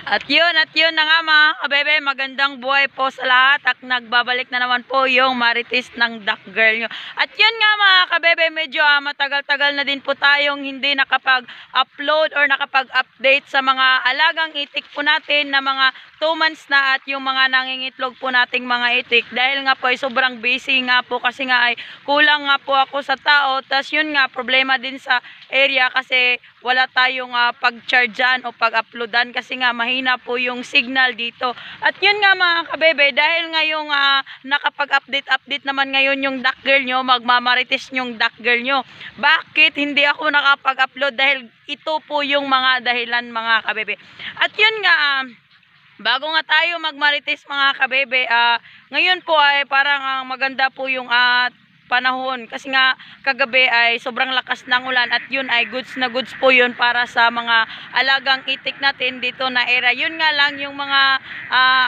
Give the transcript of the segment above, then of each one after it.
At yun na nga mga kabebe, magandang buhay po sa lahat at nagbabalik na naman po yung Marites ng Duck Girl nyo. At yun nga mga kabebe, medyo matagal-tagal na din po tayong hindi nakapag-upload or nakapag-update sa mga alagang itik po natin na mga 2 months na at yung mga nangingitlog po nating mga itik. Dahil nga po ay sobrang busy nga po kasi nga ay kulang nga po ako sa tao. Tas yun nga, problema din sa area kasi wala tayong pag-chargean o pag-uploadan kasi nga mahina po yung signal dito. At yun nga mga kabebe, dahil nga yung nakapag-update naman ngayon yung Duck Girl nyo, magmamarites yung Duck Girl nyo. Bakit hindi ako nakapag-upload? Dahil ito po yung mga dahilan mga kabebe. At yun nga, bago nga tayo magmarites mga kabebe, ngayon po ay parang maganda po yung panahon kasi nga kagabi ay sobrang lakas ng ulan at yun ay goods na goods po yun para sa mga alagang itik natin dito na area. Yun nga lang yung mga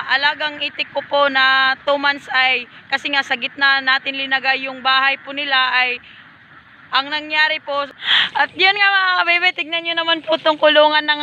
alagang itik ko po na 2 months ay kasi nga sa gitna natin linagay yung bahay po nila ay ang nangyari po. At yun nga mga kabebe, tignan nyo naman po itong kulungan ng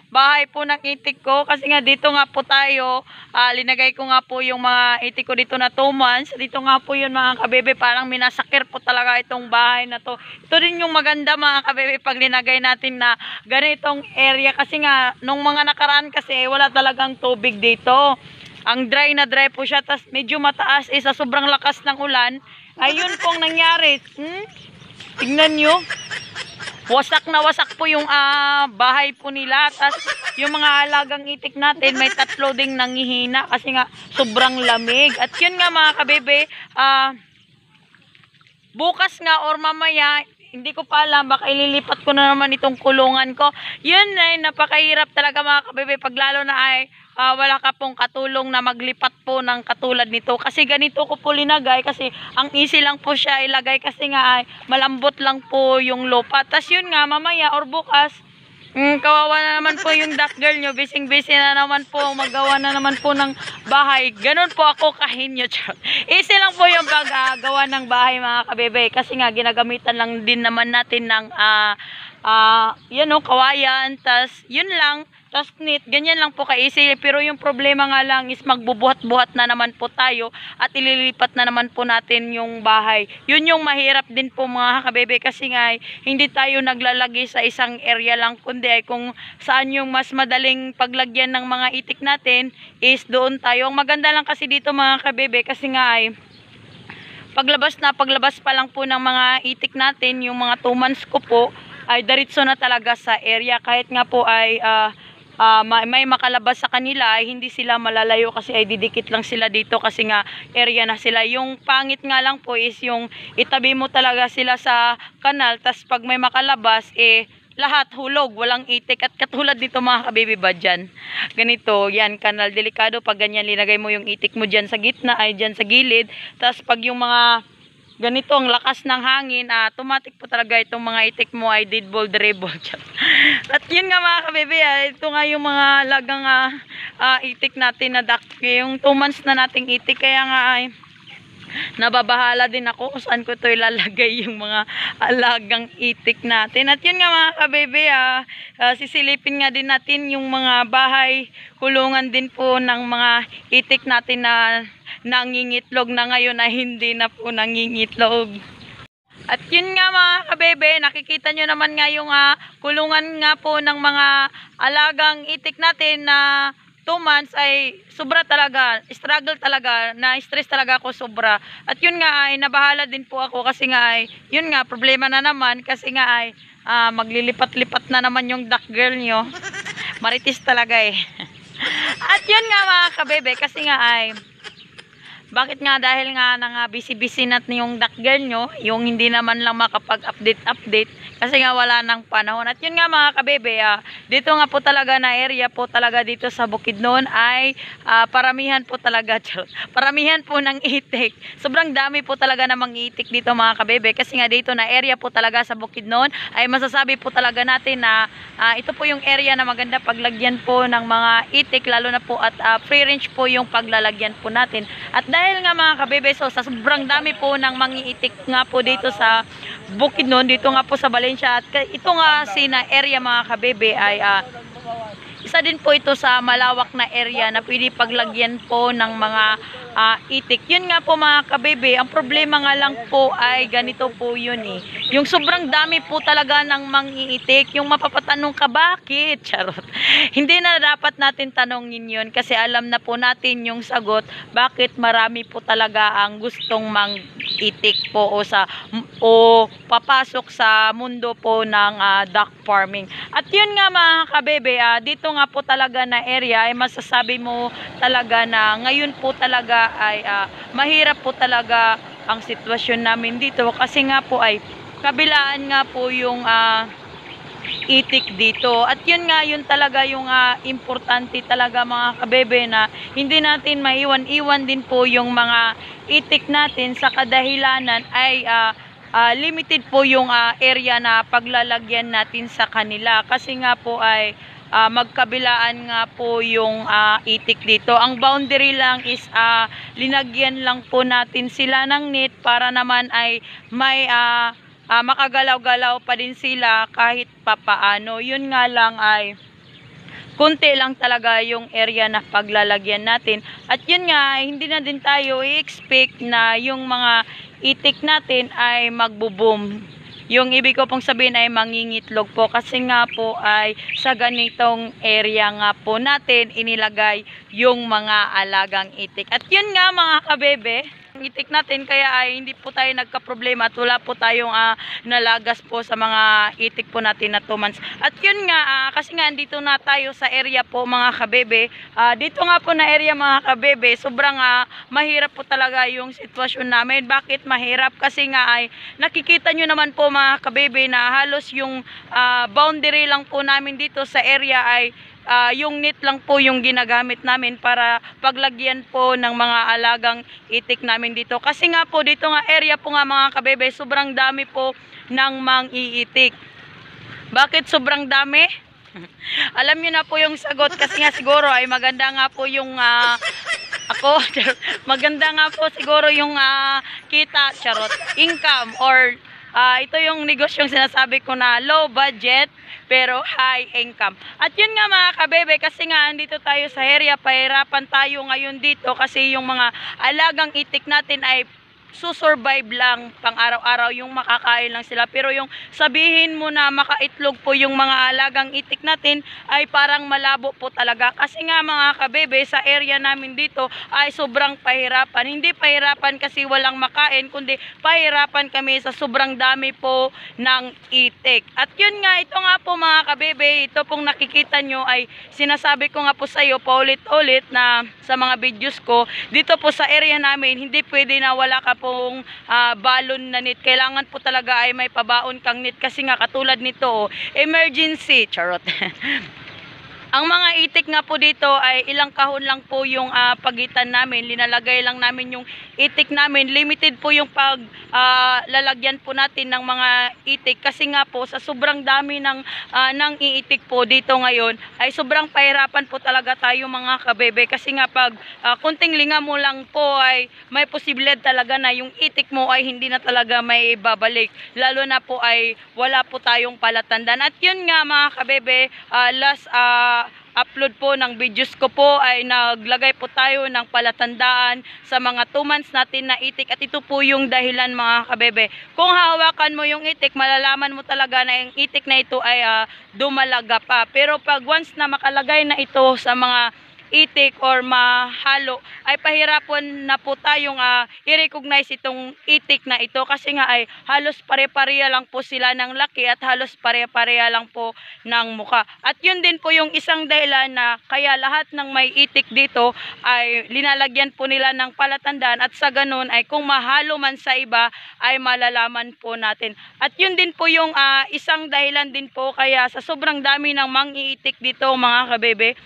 bahay po ng itik ko. Kasi nga dito nga po tayo, linagay ko nga po yung mga itik ko dito na 2 months. Dito nga po yun mga kabebe, parang minasakir po talaga itong bahay na to. Ito din yung maganda mga kabebe pag linagay natin na ganitong area. Kasi nga, nung mga nakaraan kasi wala talagang tubig dito. Ang dry na dry po siya, tas medyo mataas sa sobrang lakas ng ulan. Ayun pong nangyari. Tingnan nyo, wasak na wasak po yung bahay po nila. Tapos yung mga alagang itik natin may 3 ding nangihina kasi nga sobrang lamig. At yun nga mga kabebe, bukas nga or mamaya, hindi ko pa alam, baka ililipat ko na naman itong kulungan ko. Yun ay napakahirap talaga mga kabebe pag lalo na ay wala ka pong katulong na maglipat po ng katulad nito. Kasi ganito ko po linagay kasi ang easy lang po siya ilagay kasi nga ay malambot lang po yung lupa. Tas yun nga mamaya or bukas, kawawa na naman po yung Duck Girl nyo. Busy na naman po. Magawa na naman po ng bahay. Ganun po ako kahinyo. Easy lang po yung paggawa ng bahay mga kabebe. Kasi nga ginagamitan lang din naman natin ng yan o, kawayan. Tas yun lang. Tas knit, ganyan lang po ka-easy. Pero yung problema nga lang is magbubuhat-buhat na naman po tayo at ililipat na naman po natin yung bahay. Yun yung mahirap din po mga kabebe kasi nga hindi tayo naglalagay sa isang area lang kundi ay kung saan yung mas madaling paglagyan ng mga itik natin is doon tayo. Ang maganda lang kasi dito mga kabebe kasi nga ay paglabas pa lang po ng mga itik natin, yung mga 2 months ko po ay diretso na talaga sa area. Kahit nga po ay may makalabas sa kanila ay hindi sila malalayo kasi ay didikit lang sila dito kasi nga area na sila. Yung pangit nga lang po is yung itabi mo talaga sila sa kanal, tas pag may makalabas lahat hulog, walang itik. At katulad dito mga kabebe ba dyan, ganito, yan kanal, delikado pag ganyan linagay mo yung itik mo dyan sa gitna ay dyan sa gilid. Tas pag yung mga ganito ang lakas ng hangin, automatic po talaga itong mga itik mo ay dead ball dribble. At yun nga mga kabebe, ito nga yung mga lagang itik natin na duck. Yung 2 months na nating itik, kaya nga ay nababahala din ako kung saan ko ito ilalagay yung mga alagang itik natin. At yun nga mga kabebe, sisilipin nga din natin yung mga bahay, kulungan din po ng mga itik natin na nangingitlog na ngayon na hindi na po nangingitlog. At yun nga mga kabebe, nakikita nyo naman nga yung kulungan nga po ng mga alagang itik natin na 2 months ay sobra talaga, struggle talaga, na-stress talaga ako sobra. At yun nga ay nabahala din po ako kasi nga ay, yun nga, problema na naman kasi nga ay maglilipat-lipat na naman yung Duck Girl nyo. Marites talaga At yun nga mga kabebe, kasi nga ay, bakit nga dahil nga busy-busy natin yung Duck Girl nyo, yung hindi naman lang makapag-update kasi nga wala nang panahon. At yun nga mga kabebe, dito nga po talaga na area po talaga dito sa Bukidnon ay paramihan po talaga, paramihan po ng itik. Sobrang dami po talaga namang itik dito mga kabebe kasi nga dito na area po talaga sa Bukidnon ay masasabi po talaga natin na ito po yung area na maganda paglagyan po ng mga itik, lalo na po at free range po yung paglalagyan po natin. At dahil nga mga kabebe, so sa sobrang dami po ng mangiitik nga po dito sa Bukidnon, dito nga po sa Valencia, at ito nga sina area mga kabebe ay isa din po ito sa malawak na area na pwede paglagyan po ng mga itik. Yun nga po mga kabebe, ang problema nga lang po ay ganito po yun eh. Yung sobrang dami po talaga ng mangiitik, yung mapapatanong ka bakit? Charot. Hindi na dapat natin tanongin yun kasi alam na po natin yung sagot bakit marami po talaga ang gustong mangitik po o papasok sa mundo po ng duck farming. At yun nga mga kabebe, dito nga po talaga na area ay masasabi mo talaga na ngayon po talaga ay mahirap po talaga ang sitwasyon namin dito kasi nga po ay kabilaan nga po yung itik dito. At yun nga, yun talaga yung importante talaga mga kabebe na hindi natin maiwan-iwan din po yung mga itik natin sa kadahilanan ay limited po yung area na paglalagyan natin sa kanila kasi nga po ay magkabilaan nga po yung itik dito. Ang boundary lang is linagyan lang po natin sila ng net para naman ay may makagalaw-galaw pa din sila kahit papaano. Yun nga lang ay kunti lang talaga yung area na paglalagyan natin. At yun nga, hindi na din tayo i-expect na yung mga itik natin ay magbo-boom. Yung ibig ko pong sabihin ay mangingitlog po kasi nga po ay sa ganitong area nga po natin inilagay yung mga alagang itik. At yun nga mga kabebe, itik natin kaya ay hindi po tayo nagka-problema at wala po tayong nalagas po sa mga itik po natin na 2 months. At yun nga, kasi nga dito na tayo sa area po mga kabebe, dito nga po na area mga kabebe, sobrang mahirap po talaga yung sitwasyon namin. Bakit mahirap? Kasi nga ay nakikita nyo naman po mga kabebe na halos yung boundary lang po namin dito sa area ay yung net lang po yung ginagamit namin para paglagyan po ng mga alagang itik namin dito. Kasi nga po dito nga area po nga mga kabebe, sobrang dami po ng mangiitik. Bakit sobrang dami? Alam niyo na po yung sagot kasi nga siguro ay maganda nga po yung maganda nga po siguro yung kita, charot, income or ito yung negosyong sinasabi ko na low budget pero high income. At yun nga mga kabebe, kasi nga andito tayo sa area, pahirapan tayo ngayon dito kasi yung mga alagang itik natin ay susurvive lang pang araw-araw, yung makakain lang sila. Pero yung sabihin mo na makaitlog po yung mga alagang itik natin ay parang malabo po talaga. Kasi nga mga kabebe, sa area namin dito ay sobrang pahirapan. Hindi pahirapan kasi walang makain, kundi pahirapan kami sa sobrang dami po ng itik. At yun nga, ito nga po mga kabebe, ito pong nakikita nyo ay sinasabi ko nga po sa iyo paulit-ulit na sa mga videos ko, dito po sa area namin, hindi pwede na wala ka pong balon na net. Kailangan po talaga ay may pabaon kang net kasi nga katulad nito, emergency, charot. Ang mga itik nga po dito ay ilang kahon lang po yung pagitan namin. Linalagay lang namin yung itik namin. Limited po yung lalagyan po natin ng mga itik kasi nga po sa sobrang dami ng iitik po dito ngayon ay sobrang pahirapan po talaga tayo mga kabebe kasi nga pag kunting linga mo lang po ay may posibilidad talaga na yung itik mo ay hindi na talaga may babalik. Lalo na po ay wala po tayong palatandaan. At yun nga mga kabebe, last upload po ng videos ko po ay naglagay po tayo ng palatandaan sa mga 2 months natin na itik at ito po yung dahilan mga kabebe. Kung hawakan mo yung itik, malalaman mo talaga na yung itik na ito ay dumalaga pa. Pero pag once na makalagay na ito sa mga itik or mahalo ay pahirapan na po tayong i-recognize itong itik na ito kasi nga ay halos pare-pareha lang po sila ng laki at halos pare-pareha lang po ng muka. At yun din po yung isang dahilan na kaya lahat ng may itik dito ay linalagyan po nila ng palatandaan at sa ganun ay kung mahalo man sa iba ay malalaman po natin. At yun din po yung isang dahilan din po kaya sa sobrang dami ng mangiitik dito mga kabebe,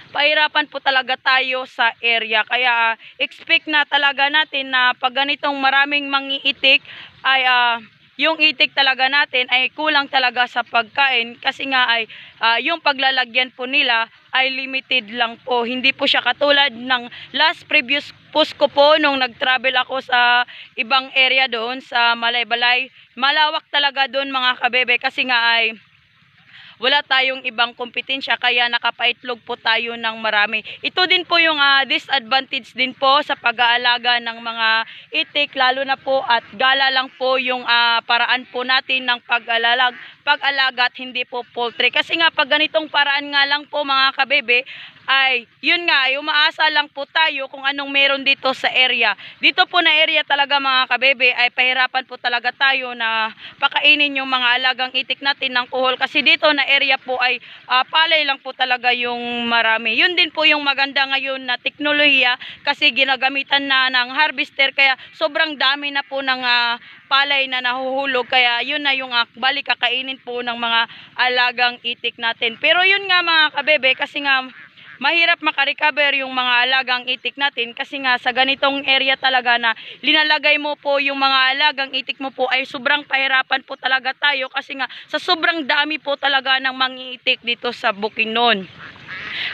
pahirapan po talaga tayo sa area. Kaya expect na talaga natin na pag ganitong maraming mangiitik ay yung itik talaga natin ay kulang talaga sa pagkain kasi nga ay yung paglalagyan po nila ay limited lang po. Hindi po siya katulad ng last previous post ko po nung nag-travel ako sa ibang area doon sa Malaybalay. Malawak talaga doon mga kabebe kasi nga ay wala tayong ibang kompetensya, kaya nakapaitlog po tayo ng marami. Ito din po yung disadvantage din po sa pag-aalaga ng mga itik, lalo na po at gala lang po yung paraan po natin ng pag-alaga at hindi po poultry. Kasi nga pag ganitong paraan nga lang po mga kabebe, ay yun nga, ay umaasa lang po tayo kung anong meron dito sa area. Dito po na area talaga mga kabebe, ay pahirapan po talaga tayo na pakainin yung mga alagang itik natin ng kuhol. Kasi dito na area po ay palay lang po talaga yung marami. Yun din po yung maganda ngayon na teknolohiya, kasi ginagamitan na ng harvester, kaya sobrang dami na po ng palay na nahuhulog, kaya yun na yung balik kakainin po ng mga alagang itik natin. Pero yun nga mga kabebe, kasi nga mahirap makarecover yung mga alagang itik natin, kasi nga sa ganitong area talaga na linalagay mo po yung mga alagang itik mo po, ay sobrang pahirapan po talaga tayo, kasi nga sa sobrang dami po talaga ng mangiitik dito sa Bukidnon.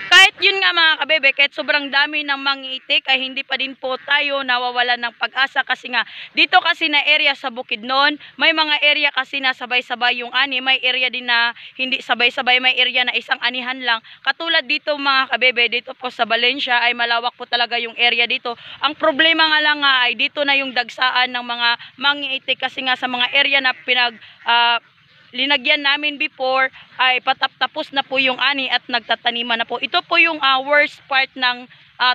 Kahit yun nga mga kabebe, kahit sobrang dami ng mangiitik, ay hindi pa din po tayo nawawalan ng pag-asa, kasi nga dito kasi na area sa Bukidnon, may mga area kasi na sabay-sabay yung ani, may area din na hindi sabay-sabay, may area na isang anihan lang. Katulad dito mga kabebe, dito po sa Valencia ay malawak po talaga yung area dito. Ang problema nga lang nga ay dito na yung dagsaan ng mga mangiitik, kasi nga sa mga area na linagyan namin before ay patapos na po yung ani at nagtataniman na po. Ito po yung worst part ng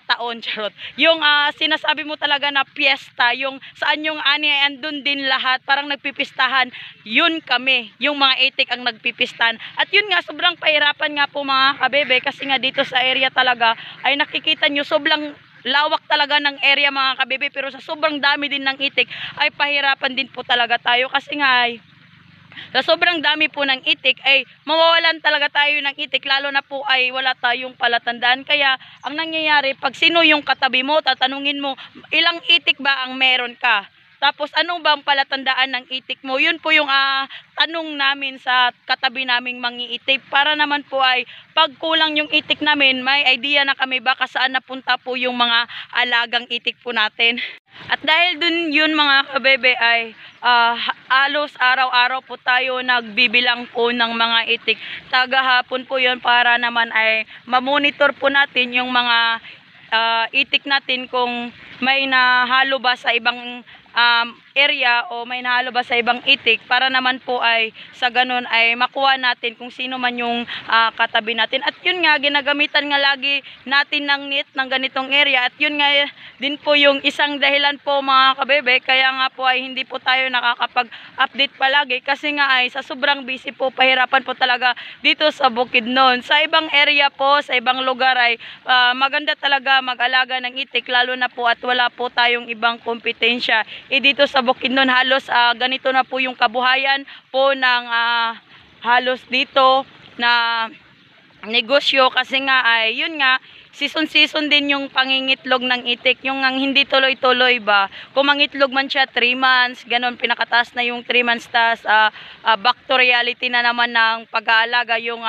taon, charot. Yung sinasabi mo talaga na piyesta, yung saan yung ani ay andun din lahat, parang nagpipistahan, yun kami, yung mga itik ang nagpipistahan. At yun nga, sobrang pahirapan nga po mga kabebe, kasi nga dito sa area talaga ay nakikita nyo sobrang lawak talaga ng area mga kabebe, pero sa sobrang dami din ng itik ay pahirapan din po talaga tayo, kasi nga ay sa sobrang dami po ng itik ay mawawalan talaga tayo ng itik, lalo na po ay wala tayong palatandaan. Kaya ang nangyayari, pag sino yung katabi mo, tatanungin mo ilang itik ba ang meron ka, tapos ano ba ang palatandaan ng itik mo. Yun po yung tanong namin sa katabi naming mangiitik, para naman po ay pag kulang yung itik namin, may idea na kami baka saan napunta po yung mga alagang itik po natin. At dahil dun yun mga kabebe ay halos araw-araw po tayo nagbibilang po ng mga itik. Tagahapon po yun, para naman ay mamonitor po natin yung mga itik natin kung may nahalo ba sa ibang area o may nahalo ba sa ibang itik, para naman po ay sa ganun ay makuha natin kung sino man yung katabi natin. At yun nga, ginagamitan nga lagi natin ng net ng ganitong area, at yun nga din po yung isang dahilan po mga kabebe, kaya nga po ay hindi po tayo nakakapag-update palagi, kasi nga ay sa sobrang busy po, pahirapan po talaga dito sa Bukidnon. Sa ibang area po, sa ibang lugar ay maganda talaga mag-alaga ng itik, lalo na po at wala po tayong ibang kompetensya. Dito sa Bukidnon halos ganito na po yung kabuhayan po ng halos dito na negosyo, kasi nga ay yun nga, season din yung pangingitlog ng itik, yung hindi tuloy-tuloy ba, kung mangitlog man siya 3 months, ganun, pinakataas na yung 3 months, tas back to reality na naman ng pag-aalaga, yung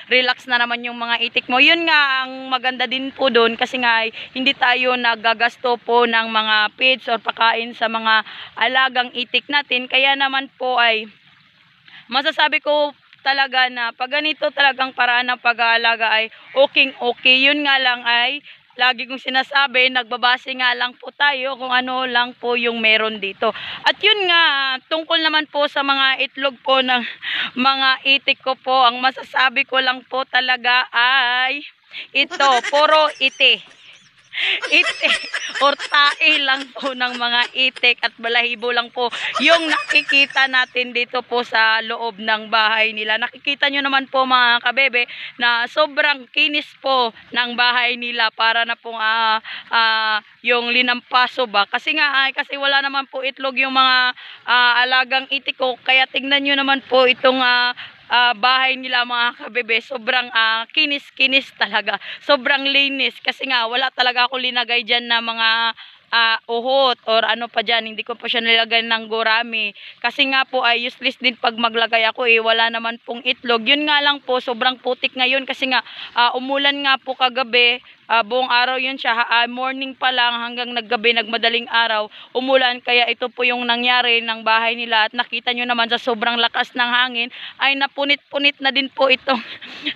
relax na naman yung mga itik mo. Yun nga ang maganda din po doon, kasi nga ay hindi tayo naggagasto po ng mga feeds or pakain sa mga alagang itik natin, kaya naman po ay masasabi ko talaga na pag ganito talagang paraan ng pag-aalaga ay okay. Yun nga lang ay lagi kong sinasabi, nagbabase nga lang po tayo kung ano lang po yung meron dito. At yun nga, tungkol naman po sa mga itlog po ng mga itik ko po, ang masasabi ko lang po talaga ay ito, puro ite or tae lang po ng mga itik at balahibo lang po yung nakikita natin dito po sa loob ng bahay nila. Nakikita nyo naman po mga kabebe na sobrang kinis po ng bahay nila, para na pong yung linampaso ba, kasi nga kasi wala naman po itlog yung mga alagang itik ko, kaya tingnan nyo naman po itong bahay nila mga kabebe, sobrang kinis-kinis talaga, sobrang linis, kasi nga wala talaga ako linagay dyan na mga uhot or ano pa dyan, hindi ko pa siya nilagay ng gurami. Kasi nga po ay useless din pag maglagay ako wala naman pong itlog. Yun nga lang po, sobrang putik ngayon kasi nga umulan nga po kagabi, buong araw yun siya, morning pa lang hanggang naggabi, nagmadaling araw, umulan. Kaya ito po yung nangyari ng bahay nila at nakita nyo naman sa sobrang lakas ng hangin ay napunit-punit na din po itong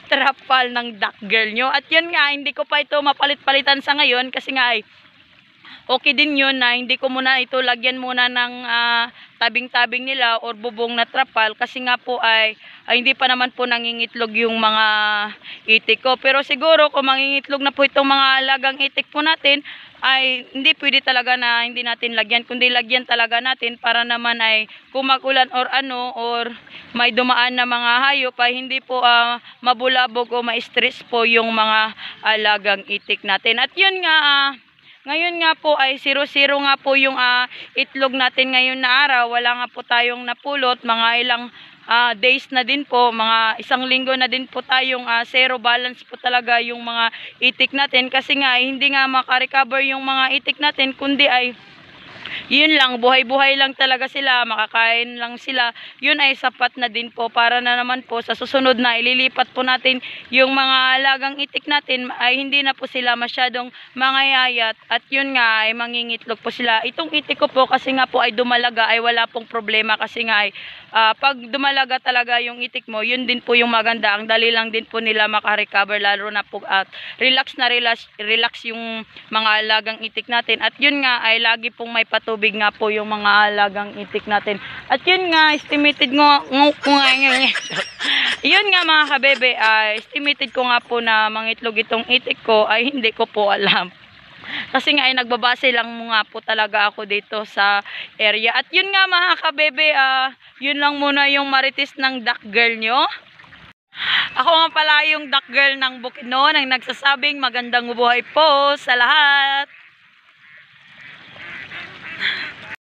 trapal ng duck girl nyo. At yun nga, hindi ko pa ito mapalit-palitan sa ngayon kasi nga ay okay din yun na hindi ko muna ito lagyan muna ng tabing-tabing nila or bubong na trapal kasi nga po ay hindi pa naman po nangingitlog yung mga itik ko. Pero siguro kung mangingitlog na po itong mga alagang itik po natin ay hindi pwede talaga na hindi natin lagyan, kundi lagyan talaga natin para naman ay kung mag-ulan or ano or may dumaan na mga hayop ay hindi po mabulabog o ma-stress po yung mga alagang itik natin. At yun nga, ngayon nga po ay 0-0 nga po yung itlog natin ngayon na araw. Wala nga po tayong napulot. Mga ilang days na din po. Mga 1 linggo na din po tayong zero balance po talaga yung mga itik natin. Kasi nga hindi nga makarecover yung mga itik natin. Kundi ay yun lang, buhay-buhay lang talaga sila, makakain lang sila. Yun ay sapat na din po para na naman po sa susunod na ililipat po natin yung mga alagang itik natin ay hindi na po sila masyadong mangayayat at yun nga ay mangingitlog po sila. Itong itik ko po kasi nga po ay dumalaga ay wala pong problema kasi nga ay pag dumalaga talaga yung itik mo, yun din po yung maganda. Ang dali lang din po nila makarecover lalo na po at relax yung mga alagang itik natin. At yun nga ay lagi pong may patubig nga po yung mga alagang itik natin. At yun nga, estimated yun nga mga kabebe, estimated ko nga po na mangitlog itong itik ko ay hindi ko po alam. Kasi nga ay nagbabase lang nga po talaga ako dito sa area. At yun nga mga kabebe, yun lang muna yung marites ng duck girl nyo. Ako nga pala yung duck girl ng Bukidnon ang nagsasabing magandang buhay po sa lahat.